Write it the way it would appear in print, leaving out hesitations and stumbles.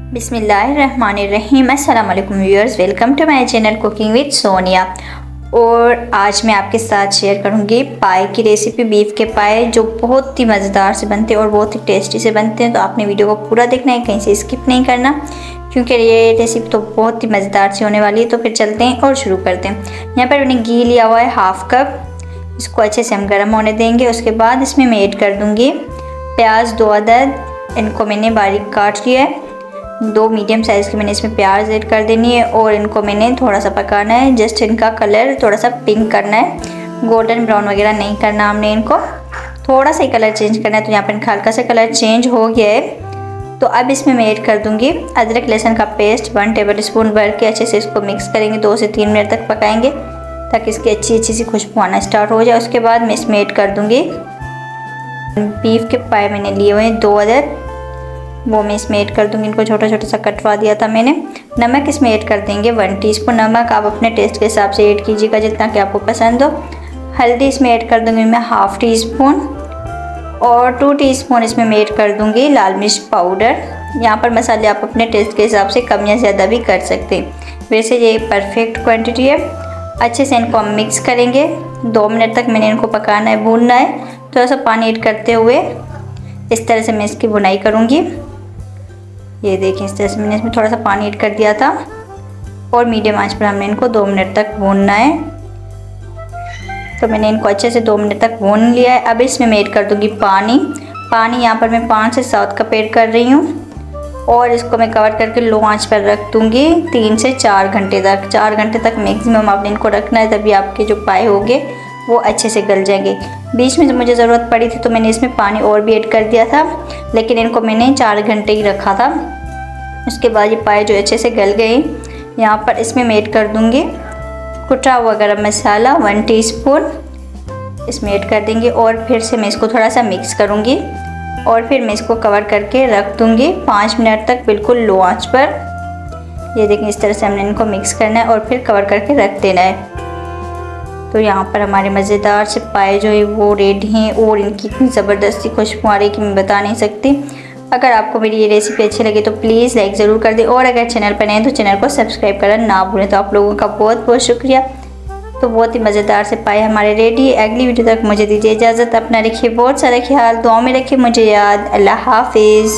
बिस्मिल्लाहिर्रहमानिर्रहीम। अस्सलाम वालेकुम viewers, welcome to my channel cooking with Sonia. और आज मैं आपके साथ शेयर करूंगी पाए की रेसिपी। बीफ के पाए जो बहुत ही मज़ेदार से बनते हैं और बहुत ही टेस्टी से बनते हैं, तो आपने वीडियो को पूरा देखना है, कहीं से स्किप नहीं करना, क्योंकि ये रेसिपी तो बहुत ही मज़ेदार से होने वाली है। तो फिर चलते हैं और शुरू करते हैं। यहाँ पर मैंने घी लिया हुआ है हाफ़ कप, इसको अच्छे से हम गर्म होने देंगे। उसके बाद इसमें मैं ऐड कर दूँगी प्याज 2 अदद, इनको मैंने बारीक काट लिया है। 2 मीडियम साइज़ की मैंने इसमें प्याज ऐड कर देनी है और इनको मैंने थोड़ा सा पकाना है। जस्ट इनका कलर थोड़ा सा पिंक करना है, गोल्डन ब्राउन वगैरह नहीं करना हमने, इनको थोड़ा सा ही कलर चेंज करना है। तो यहाँ पर इनका हल्का सा कलर चेंज हो गया है। तो अब इसमें मैं ऐड कर दूँगी अदरक लहसुन का पेस्ट 1 टेबल स्पून भर के अच्छे से इसको मिक्स करेंगे। 2 से 3 मिनट तक पकाएंगे ताकि इसकी अच्छी सी खुशबू आना स्टार्ट हो जाए। उसके बाद मैं इसमें ऐड कर दूँगी बीफ के पाए मैंने लिए हुए हैं 2 अदद, वो मैं इसमें ऐड कर दूँगी। इनको छोटा छोटा सा कटवा दिया था मैंने। नमक इसमें ऐड कर देंगे 1 टीस्पून नमक, आप अपने टेस्ट के हिसाब से ऐड कीजिएगा जितना कि आपको पसंद हो। हल्दी इसमें ऐड कर दूँगी मैं ½ टीस्पून और 2 टीस्पून इसमें मैं ऐड कर दूँगी लाल मिर्च पाउडर। यहाँ पर मसाले आप अपने टेस्ट के हिसाब से कम या ज़्यादा भी कर सकते हैं, वैसे ये परफेक्ट क्वान्टिटी है। अच्छे से इनको हम मिक्स करेंगे। 2 मिनट तक मैंने इनको पकाना है, भूनना है। थोड़ा सा पानी ऐड करते हुए इस तरह से मैं इसकी भुनाई करूँगी। ये देखिए, इस तरह से मैंने इसमें थोड़ा सा पानी ऐड कर दिया था और मीडियम आंच पर हमने इनको 2 मिनट तक भूनना है। तो मैंने इनको अच्छे से 2 मिनट तक भून लिया है। अब इसमें मैं ऐड कर दूँगी पानी यहाँ पर मैं 5 से 7 कप ऐड कर रही हूँ और इसको मैं कवर करके लो आंच पर रख दूँगी 3 से 4 घंटे तक। 4 घंटे तक मैक्सिमम आपने इनको रखना है, तभी आपके जो पाए होंगे वो अच्छे से गल जाएंगे। बीच में जब मुझे ज़रूरत पड़ी थी तो मैंने इसमें पानी और भी ऐड कर दिया था, लेकिन इनको मैंने 4 घंटे ही रखा था। उसके बाद ये पाए जो अच्छे से गल गए। यहाँ पर इसमें मैं ऐड कर दूँगी कुटा हुआ गरम मसाला 1 टीस्पून इसमें ऐड कर देंगे और फिर से मैं इसको थोड़ा सा मिक्स करूँगी और फिर मैं इसको कवर करके रख दूँगी 5 मिनट तक बिल्कुल लो आँच पर। ये देखिए, इस तरह से हमने इनको मिक्स करना है और फिर कवर करके रख देना है। तो यहाँ पर हमारे मज़ेदार से पाए जो है वो रेडी हैं और इनकी इतनी ज़बरदस्ती खुशबू आ रही कि मैं बता नहीं सकती। अगर आपको मेरी ये रेसिपी अच्छी लगी तो प्लीज़ लाइक ज़रूर कर दें और अगर चैनल पर नए तो चैनल को सब्सक्राइब करना ना भूलें। तो आप लोगों का बहुत बहुत शुक्रिया। तो बहुत ही मज़ेदार से पाए हमारे रेडी। अगली वीडियो तक मुझे दीजिए इजाज़त। अपना रखिए बहुत सारा ख्याल, दुआ में रखिए मुझे याद। अल्लाह हाफिज़।